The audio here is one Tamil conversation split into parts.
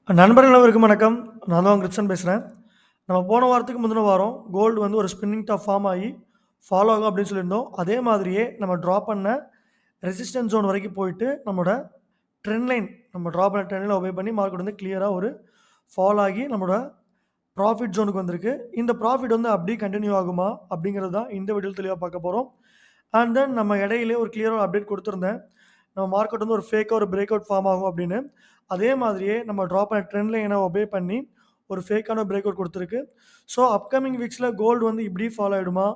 நண்பர்கள் அனைவருக்கும் வணக்கம். நான் தான் கிரிப்சன் பேசுறேன். நம்ம போன வாரத்துக்கு முந்தின வாரம் கோல்டு வந்து ஒரு ஸ்பின்னிங் டாப் ஃபார்ம் ஆகி ஃபாலோ ஆகும் அப்படின்னு சொல்லியிருந்தோம். அதே மாதிரியே நம்ம ட்ராப் பண்ண ரெசிஸ்டன்ஸ் ஜோன் வரைக்கும் போயிட்டு நம்மளோட ட்ரெண்ட் லைன் நம்ம ட்ராப் பண்ண ட்ரெண்ட் லைன் ஒபே பண்ணி மார்க்கெட் வந்து கிளியரா ஒரு ஃபால் ஆகி நம்மளோட ப்ராஃபிட் ஜோனுக்கு வந்திருக்கு. இந்த ப்ராஃபிட் வந்து அப்படியே கன்டின்யூ ஆகுமா அப்படிங்கிறது தான் இந்த வீடியோல தெளிவா பார்க்க போறோம். அண்ட் தென் நம்ம இடையிலே ஒரு கிளியரா அப்டேட் குடுத்திருந்தேன். நம்ம மார்க்கெட் வந்து ஒரு ஃபேக்கா ஒரு பிரேக் அவுட் ஃபார்ம் ஆகும் அப்படின்னு. அதே மாதிரியே நம்ம ட்ராப் பண்ண ட்ரெண்ட் லைன ஒபே பண்ணி ஒரு ஃபேக்கான பிரேக் அவுட் குடுத்திருக்கு. ஸோ அப்கமிங் வீக்ஸ்ல கோல்டு வந்து இப்படி ஃபாலோ ஆயிடுமா?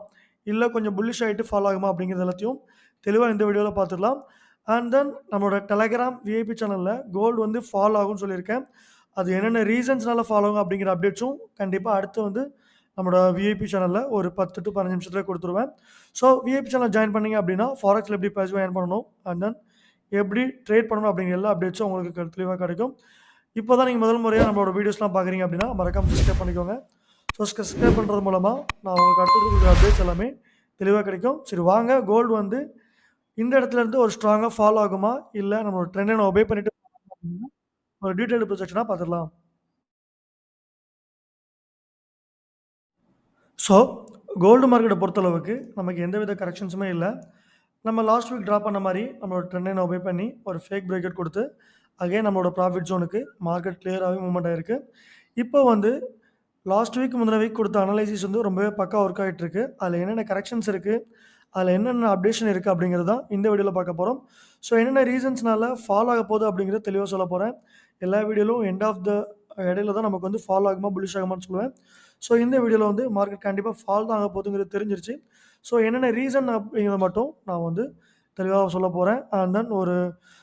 இல்ல கொஞ்சம் புல்லிஷ் ஆயிட்டு ஃபாலோ ஆகுமா? அப்படிங்கிறது எல்லாத்தையும் தெளிவா இந்த வீடியோல பார்த்துடலாம். அண்ட் தென் நம்மளோட டெலகிராம் விஐபி சேனல்ல கோல்டு வந்து ஃபாலோ ஆகும்னு சொல்லியிருக்கேன். அது என்னென்ன ரீசன்ஸ்னால ஃபாலோ ஆகும் அப்படிங்கிற அப்டேட்ஸும் கண்டிப்பா அடுத்து வந்து நம்மளோட விஐபி சேனல்ல ஒரு 10 டூ 15 நிமிஷத்துல குடுத்துருவேன். ஸோ விஐபி சேனல் ஜாயின் பண்ணீங்க அப்படின்னா, ஃபாரெக்ஸ்ல எப்படி பாசிட்டிவா ஏர்ன் பண்ணணும்? அண்ட் தென் எப்படி ட்ரேட் பண்ணணும் அப்படிங்கிற எல்லா அப்டேட்ஸும் உங்களுக்கு தெளிவா கிடைக்கும். இப்போ தான் நீங்க முதல் முறையா நம்மளோட வீடியோஸ்லாம் பார்க்குறீங்க அப்படின்னா, மறக்காம சப்ஸ்கிரைப் பண்ணிக்கோங்க. ஸோ சப்ஸ்கிரைப் பண்றது மூலமா நான் உங்களுக்கு அடுத்து குடுக்குற அப்டேட்ஸ் எல்லாமே தெளிவா கிடைக்கும். சரி வாங்க, கோல்டு வந்து இந்த இடத்துல இருந்து ஒரு ஸ்ட்ராங்கா ஃபாலோ ஆகுமா? இல்ல நம்மளோட ட்ரெண்ட் லைன ஒபே பண்ணிட்டு ஒரு டீடைல்டு ப்ரொஜெக்ஷனா பார்த்துடலாம். ஸோ கோல்டு மார்க்கெட்ட பொறுத்தளவுக்கு நமக்கு எந்தவித கரெக்ஷன்ஸுமே இல்ல. நம்ம லாஸ்ட் வீக் ட்ராப் பண்ண மாரி நம்மளோட ட்ரெண்ட் லைன ஒபே பண்ணி ஒரு ஃபேக் பிரேக் அவுட் குடுத்து, அகைன் நம்மளோட ப்ராஃபிட் ஜோனுக்கு மார்க்கெட் கிளியராவே மூவ்மெண்ட் ஆயிருக்கு. இப்போ வந்து லாஸ்ட் வீக் முந்தின வீக் குடுத்த அனலைசிஸ் வந்து ரொம்பவே பக்கா ஒர்க் ஆயிட்டு இருக்கு. அதில என்னென்ன கரெக்ஷன்ஸ் இருக்கு, அதில என்னென்ன அப்டேஷன் இருக்கு அப்படிங்கிறது தான் இந்த வீடியோல பார்க்க போறோம். ஸோ என்னென்ன ரீசன்ஸ்னால ஃபால் ஆக போகுது அப்படிங்கிறத தெளிவா சொல்லப் போறேன். எல்லா வீடியோலும் எண்ட் ஆஃப் த இடையில தான் நமக்கு வந்து ஃபால் ஆகுமா, புல்லிஷ் ஆகுமான்னு சொல்லுவேன். ஸோ இந்த வீடியோல வந்து மார்க்கெட் கண்டிப்பா ஃபால் தான் ஆக போகுதுங்கிறது தெரிஞ்சிருச்சு. ஸோ என்னென்ன ரீசன் அப்படிங்கிறத மட்டும் நான் வந்து தெளிவா சொல்லப் போறேன். அண்ட் தென் ஒரு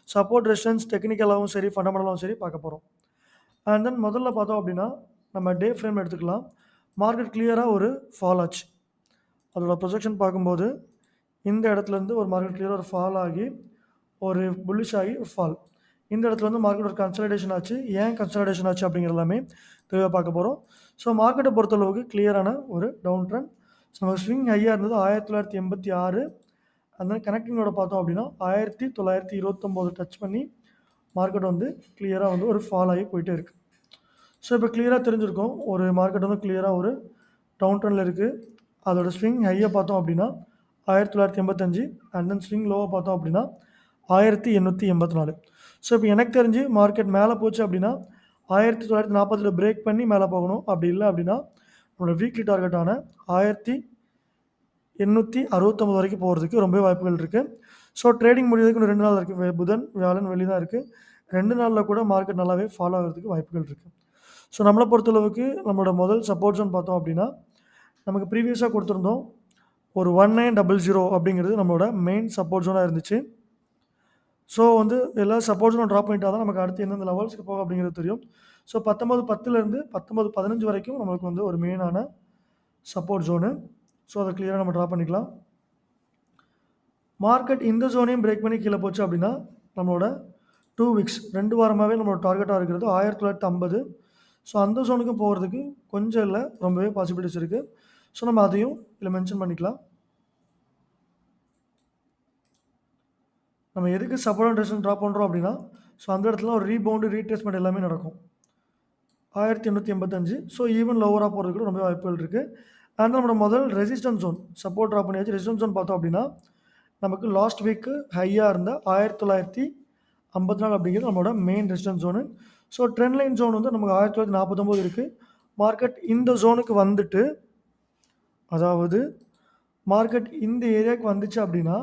சப்போர்ட் ரெசிஸ்டன்ஸ் டெக்னிக்கலாவும் சரி, ஃபண்டமெண்டலாவும் சரி பார்க்க போறோம். அண்ட் தென் முதல்ல பார்த்தோம் அப்படின்னா, நம்ம டே ஃப்ரேம் எடுத்துக்கலாம். மார்க்கெட் கிளியரா ஒரு ஃபால் ஆச்சு. அதோட ப்ரொஜெக்ஷன் பார்க்கும்போது, இந்த இடத்துலருந்து ஒரு மார்க்கெட் கிளியரா ஒரு ஃபால் ஆகி, ஒரு புல்லிஷ் ஆகி ஃபால். இந்த இடத்துல வந்து மார்க்கெட் ஒரு கன்சாலிடேஷன் ஆச்சு. ஏன் கன்சாலிடேஷன் ஆச்சு அப்படிங்கிறது எல்லாமே தெளிவா பார்க்க போறோம். ஸோ மார்க்கெட்ட பொறுத்தளவுக்கு கிளியரான ஒரு டவுன் ட்ரெண்ட். ஸோ நம்ம ஸ்விங் ஹையா இருந்தது 1986. அந்த கனெக்டிங்கோட பார்த்தோம் அப்படின்னா 1929 டச் பண்ணி மார்க்கெட் வந்து கிளியரா வந்து ஒரு ஃபால் ஆகி போயிட்டே இருக்கு. ஸோ இப்போ கிளியரா தெரிஞ்சிருக்கும். ஒரு மார்க்கெட் வந்து கிளியரா ஒரு டவுன் ட்ரெண்ட்ல இருக்கு. அதோட ஸ்விங் ஹைய பார்த்தோம் அப்படின்னா 1985 அண்ட் தென் ஸ்விங் லோவ பார்த்தோம் அப்படின்னா 1884. ஸோ இப்போ எனக்கு தெரிஞ்சு மார்க்கெட் மேல போச்சு அப்படின்னா 1940ல பிரேக் பண்ணி மேல போகணும். அப்படி இல்ல அப்படின்னா நம்மளோட வீக்லி டார்கெட்டான 1869 வரைக்கும் போறதுக்கு ரொம்பவே வாய்ப்புகள் இருக்கு. ஸோ ட்ரேடிங் முடியறதுக்கு இன்னும் 2 நாள் இருக்கு. புதன், வியாழன், வெள்ளி தான் இருக்கு. 2 நாள்ல கூட மார்க்கெட் நல்லாவே ஃபாலோ ஆகுறதுக்கு வாய்ப்புகள் இருக்கு. ஸோ நம்மள பொறுத்தளவுக்கு நம்மளோட முதல் சப்போர்ட் ஜோன் பார்த்தோம் அப்படின்னா, நமக்கு ப்ரீவியஸா குடுத்திருந்தோம். ஒரு 1900 அப்படிங்கிறது நம்மளோட மெயின் சப்போர்ட் ஜோனா இருந்துச்சு. ஸோ வந்து எல்லா சப்போர்ட் ஜோனும் ட்ராப் பண்ணிட்டா தான் நமக்கு அடுத்து எந்தெந்த லெவல்ஸ்க்கு போகும் அப்படிங்கிறது தெரியும். ஸோ 1910லேருந்து 1915 வரைக்கும் நமக்கு வந்து ஒரு மெயினான சப்போர்ட் ஜோனு. ஸோ அத கிளியரா நம்ம ட்ரா பண்ணிக்கலாம். மார்க்கெட் இந்த ஜோனையும் பிரேக் பண்ணி கீழ போச்சு அப்படின்னா, நம்மளோட 2 வீக்ஸ் 2 வாரமாவே நம்மளோட டார்கெட்டா இருக்கிறது 1950. ஸோ அந்த ஜோனுக்கு போறதுக்கு கொஞ்சம் இல்ல, ரொம்பவே பாசிபிலிட்டிஸ் இருக்கு. ஸோ நம்ம அதையும் இதுல மென்ஷன் பண்ணிக்கலாம். நம்ம எதுக்கு சப்போர்ட் அண்ட் ரெசிஸ்டன்ஸ் ட்ரா பண்றோம் அப்படின்னா, ஸோ அந்த இடத்துல ஒரு ரீபவுண்ட், ரீட்ரேஸ்மென்ட் எல்லாமே நடக்கும். 1885. ஸோ ஈவன் லோவரா போறதுக்கு கூட ரொம்ப வாய்ப்புகள் இருக்கு. அண்ட் நம்மளோட முதல் ரெசிஸ்டன்ஸ் ஜோன் சப்போர்ட் ட்ரா பண்ணியாச்சு. ரெசிஸ்டன்ஸ் ஜோன் பார்த்தோம் அப்படின்னா, நமக்கு லாஸ்ட் வீக் ஹையா இருந்த 1954 அப்படிங்கிறது நம்மளோட main resistance zone. So trend line zone வந்து நமக்கு 1949 இருக்கு. மார்க்கெட் இந்த ஜோனுக்கு வந்துட்டு, அதாவது மார்க்கெட் இந்த ஏரியாவுக்கு வந்துச்சு அப்படின்னா,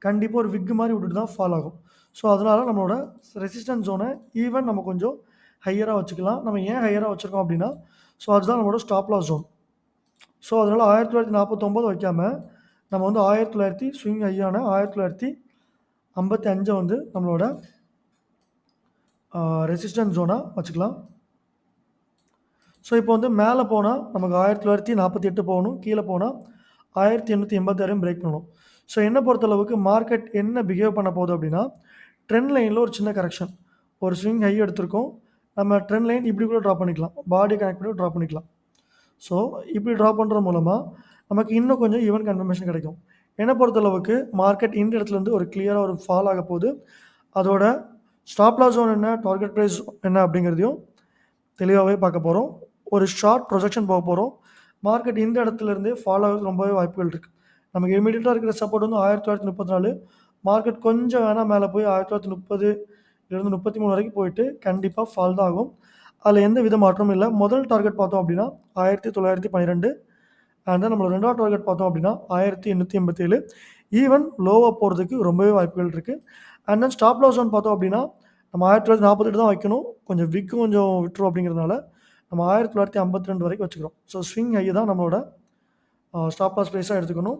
கண்டிப்பா ஒரு விக் மாரி விட்டுட்டு தான் ஃபால் ஆகும். ஸோ அதனால நம்மளோட ரெசிஸ்டன்ஸ் ஜோன ஈவன் நம்ம கொஞ்சம் ஹையரா வச்சுக்கலாம். நம்ம ஏன் ஹையரா வச்சிருக்கோம் அப்படின்னா, ஸோ அதுதான் நம்மளோட ஸ்டாப் லாஸ் ஜோன். ஸோ அதனால 1949 வைக்காம, நம்ம வந்து 1900 ஸ்விங் ஹையான 1955 வந்து நம்மளோட ரெசிஸ்டன்ஸ் ஜோனா வச்சுக்கலாம். ஸோ இப்போ வந்து மேல போனா நமக்கு 1948 போகணும். கீழ போனா 1886 பிரேக் பண்ணணும். ஸோ என்ன பொறுத்தளவுக்கு மார்க்கெட் என்ன பிஹேவ் பண்ண போகுது அப்படின்னா, ட்ரெண்ட் லைன்ல ஒரு சின்ன கரெக்ஷன். ஒரு ஸ்விங் ஹை எடுத்திருக்கோம். நம்ம ட்ரெண்ட் லைன் இப்படி கூட ட்ரா பண்ணிக்கலாம். பாடி கனெக்ட் பண்ணி ட்ரா பண்ணிக்கலாம். ஸோ இப்படி ட்ரா பண்றது மூலமா நமக்கு இன்னும் கொஞ்சம் ஈவன் கன்ஃபர்மேஷன் கிடைக்கும். என்ன பொறுத்தளவுக்கு மார்க்கெட் இந்த இடத்துலருந்து ஒரு கிளியரா ஒரு ஃபால் ஆக போகுது. அதோட ஸ்டாப் லாஸ் ஜோன் என்ன, டார்கெட் பிரைஸ் என்ன அப்படிங்கிறதையும் தெளிவாகவே பார்க்க போகிறோம். ஒரு ஷார்ட் ப்ரொஜெக்ஷன் போக போகிறோம். மார்க்கெட் இந்த இடத்துலேருந்தே ஃபாலோ ஆகிறதுக்கு ரொம்பவே வாய்ப்புகள் இருக்குது. நமக்கு இமீடியட்டாக இருக்கிற சப்போர்ட் வந்து 1934. மார்க்கெட் கொஞ்சம் வேணால் மேலே போய் 1930 இருந்து 33 வரைக்கும் போயிட்டு கண்டிப்பாக ஃபால் தான் ஆகும். அதில் எந்த வித மாற்றமும் இல்லை. முதல் டார்கெட் பார்த்தோம் அப்படின்னா 1912. அண்ட் தென் நம்மளோட ரெண்டாவது டார்கெட் பார்த்தோம் அப்படின்னா 1887. ஈவன் லோவாக போகிறதுக்கு ரொம்பவே வாய்ப்புகள் இருக்குது. And then stop loss one பார்த்தோம் அப்படின்னா நம்ம 1948 தான் வைக்கணும். கொஞ்சம் கொஞ்சம் விட்டுரும் அப்படிங்கிறதுனால நம்ம 1952 வரைக்கும் வச்சுக்கிறோம். ஸோ ஸ்விங் ஹை தான் நம்மளோட ஸ்டாப் லாஸ் ப்ரைஸாக எடுத்துக்கணும்.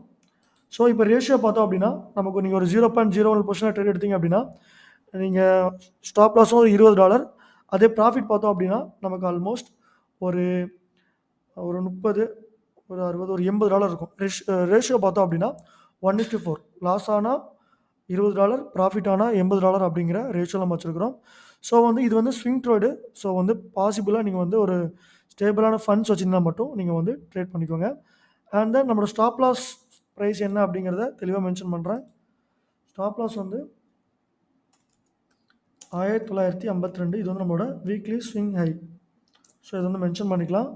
ஸோ இப்போ ரேஷியோ பார்த்தோம் அப்படின்னா நமக்கு நீங்கள் ஒரு 0.01 பொசிஷனாக ட்ரேட் எடுத்தீங்க அப்படின்னா நீங்கள் ஸ்டாப் லாஸும் ஒரு $20. அதே ப்ராஃபிட் பார்த்தோம் அப்படின்னா நமக்கு ஆல்மோஸ்ட் ஒரு 30, ஒரு 60, ஒரு $80 இருக்கும். ரேஷியோ பார்த்தோம் அப்படின்னா 1:4. லாஸ் ஆனால் $20, ப்ராஃபிட் ஆனால் $80 அப்படிங்கிற ரேஷியோ நம்ம வச்சுருக்கிறோம். ஸோ வந்து இது வந்து ஸ்விங் ட்ரேடு. ஸோ வந்து பாசிபிளாக நீங்கள் வந்து ஒரு ஸ்டேபிளான ஃபண்ட்ஸ் வச்சுருந்தா மட்டும் நீங்கள் வந்து ட்ரேட் பண்ணிக்கோங்க. அண்ட் தென் நம்மளோட ஸ்டாப் லாஸ் ப்ரைஸ் என்ன அப்படிங்கிறத தெளிவாக மென்ஷன் பண்ணுறேன். ஸ்டாப் லாஸ் வந்து 1952. இது வந்து நம்மளோட வீக்லி ஸ்விங் ஹை. ஸோ இது வந்து மென்ஷன் பண்ணிக்கலாம்.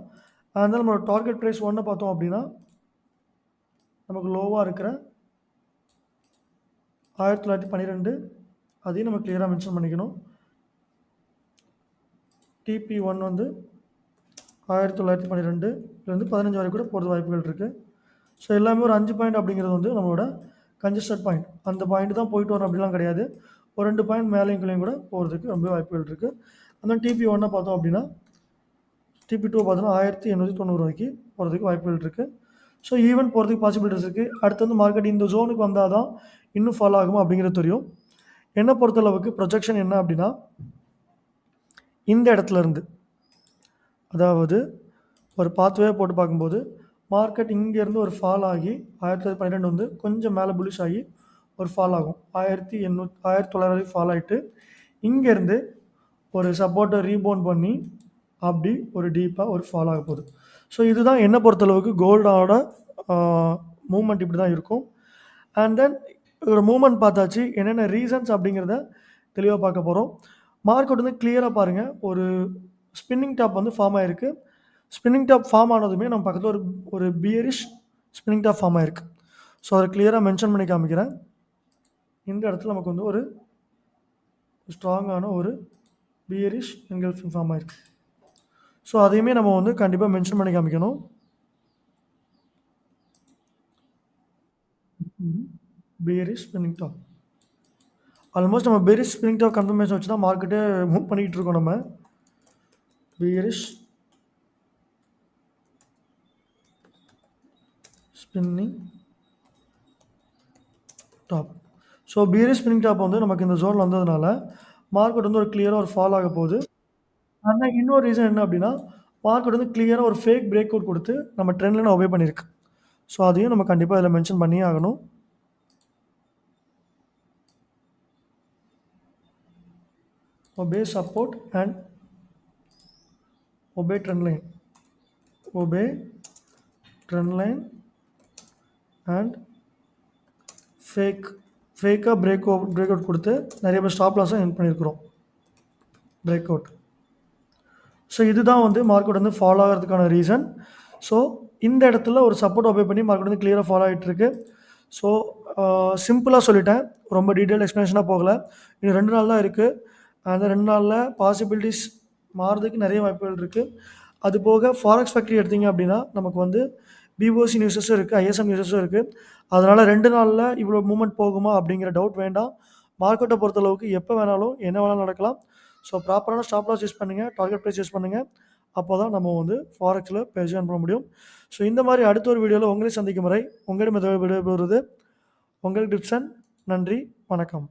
அண்ட் தென் நம்மளோட டார்கெட் ப்ரைஸ் ஒன்று பார்த்தோம் அப்படின்னா நமக்கு லோவாக இருக்கிற 1912. அதையும் நம்ம கிளியராக மென்ஷன் பண்ணிக்கணும். TP1 வந்து 1912 இருந்து 15 வரை கூட போகிறது வாய்ப்புகள் இருக்குது. ஸோ எல்லாமே ஒரு 5 பாயிண்ட் அப்படிங்கிறது வந்து நம்மளோட கன்ஜஸ்டட் பாயிண்ட். அந்த பாயிண்ட் தான் போயிட்டு வரும் அப்படிலாம் கிடையாது. ஒரு 2 பாயிண்ட் மேலேயும் கீழேயும் கூட போகிறதுக்கு ரொம்ப வாய்ப்புகள் இருக்குது. அந்த TP1 பார்த்தோம் அப்படின்னா TP2 பார்த்தோன்னா 1890 வரைக்கும் போகிறதுக்கு வாய்ப்புகள் இருக்குது. ஸோ ஈவன் போகிறதுக்கு பாசிபிலிட்டிஸ் இருக்குது. அடுத்து வந்து மார்க்கெட் இந்த ஜோனுக்கு வந்தால் தான் இன்னும் ஃபாலோ ஆகுமா அப்படிங்கிறது தெரியும். என்னை பொறுத்தளவுக்கு ப்ரொஜெக்ஷன் என்ன அப்படின்னா இந்த இடத்துல இருந்து, அதாவது ஒரு பாத்வே போட்டு பார்க்கும்போது மார்க்கெட் இங்கேருந்து ஒரு ஃபால் ஆகி 1912 வந்து கொஞ்சம் மேலே புலிஷ் ஆகி ஒரு ஃபால் ஆகும். 1900 ஃபால் ஆகிட்டு இங்கேருந்து ஒரு சப்போர்ட்டை ரீபவுண்ட் பண்ணி அப்படி ஒரு டீப்பாக ஒரு ஃபால் ஆக போகுது. ஸோ இதுதான் என்னை பொறுத்தளவுக்கு கோல்டோட மூவ்மெண்ட் இப்படி தான் இருக்கும். அண்ட் தென் இதோட மூவ்மெண்ட் பார்த்தாச்சு. என்னென்ன ரீசன்ஸ் அப்படிங்கிறத தெளிவாக பார்க்க போகிறோம். மார்க்கெட் வந்து கிளியராக பாருங்கள், ஒரு ஸ்பின்னிங் டாப் வந்து ஃபார்ம் ஆகிருக்கு. ஸ்பின்னிங் டாப் ஃபார்ம் ஆனதுமே நம்ம பக்கத்தில் ஒரு பியரிஷ் ஸ்பின்னிங் டாப் ஃபார்ம் ஆகிருக்கு. ஸோ அதை கிளியராக மென்ஷன் பண்ணி காமிக்கிறேன். இந்த இடத்துல நமக்கு வந்து ஒரு ஸ்ட்ராங்கான ஒரு பியரிஷ் என்கல்ஃபிங் ஃபார்ம் ஆகிருக்கு. ஸோ அதையுமே நம்ம வந்து கண்டிப்பாக மென்ஷன் பண்ணி காமிக்கணும். பியரிஷ் ஸ்பின்னிங் டாப் ஆல்மோஸ்ட் நம்ம பெரிஷ் ஸ்பின்னிங் டாப் கன்ஃபர்மேஷன் வச்சு தான் மார்க்கெட்டே மூவ் பண்ணிக்கிட்டு இருக்கோம். நம்ம bearish spinning top. So bearish spinning top வந்து நமக்கு இந்த ஜோனில் வந்ததுனால மார்க்கெட் வந்து ஒரு கிளியராக ஒரு ஃபால் ஆக போகுது. ஆனால் இன்னொரு ரீசன் என்ன அப்படின்னா மார்க்கெட் வந்து கிளியராக ஒரு ஃபேக் பிரேக் அவுட் கொடுத்து நம்ம ட்ரெண்ட் லைனை ஒபே பண்ணியிருக்கு. ஸோ அதையும் நம்ம கண்டிப்பாக இதில் மென்ஷன் பண்ணியே ஆகணும். obey support and obey trend line, obey trend line and ஃபேக்காக பிரேக் அவுட் கொடுத்து நிறைய பேர் ஸ்டாப் லாஸும் என் பண்ணியிருக்கிறோம் பிரேக் அவுட். ஸோ இதுதான் வந்து மார்க்கெட் வந்து ஃபாலோ ஆகிறதுக்கான ரீசன். ஸோ இந்த இடத்துல ஒரு சப்போர்ட் ஒபே பண்ணி மார்க்கெட் வந்து கிளியராக ஃபாலோ ஆகிட்டுருக்கு. ஸோ சிம்பிளாக சொல்லிட்டேன், ரொம்ப டீட்டெயில் எக்ஸ்ப்ளனேஷனாக போகலை. இன்னும் 2 நாள் தான் இருக்குது. அந்த 2 நாளில் பாசிபிலிட்டிஸ் மாறுறதுக்கு நிறைய வாய்ப்புகள் இருக்குது. அது போக ஃபாரெக்ஸ் ஃபேக்ட்ரி எடுத்திங்க அப்படின்னா நமக்கு வந்து பிஓசி நியூஸஸும் இருக்குது, ஐஎஸ்எம் நியூஸஸும் இருக்குது. அதனால் 2 நாளில் இவ்வளோ மூவ்மெண்ட் போகுமா அப்படிங்கிற டவுட் வேண்டாம். மார்க்கெட்டை பொறுத்தளவுக்கு எப்போ வேணாலும் என்ன வேணாலும் நடக்கலாம். ஸோ ப்ராப்பரான ஸ்டாப் லாஸ் யூஸ் பண்ணுங்கள், டார்கெட் ப்ரைஸ் யூஸ் பண்ணுங்கள். அப்போ தான் நம்ம வந்து ஃபாரெக்ஸில் பேஜ் பண்ண முடியும். ஸோ இந்த மாதிரி அடுத்த ஒரு வீடியோவில் உங்களை சந்திக்கும் வரை உங்களிடம் விடைபெறுவது உங்கள் கிரிப்சன். நன்றி, வணக்கம்.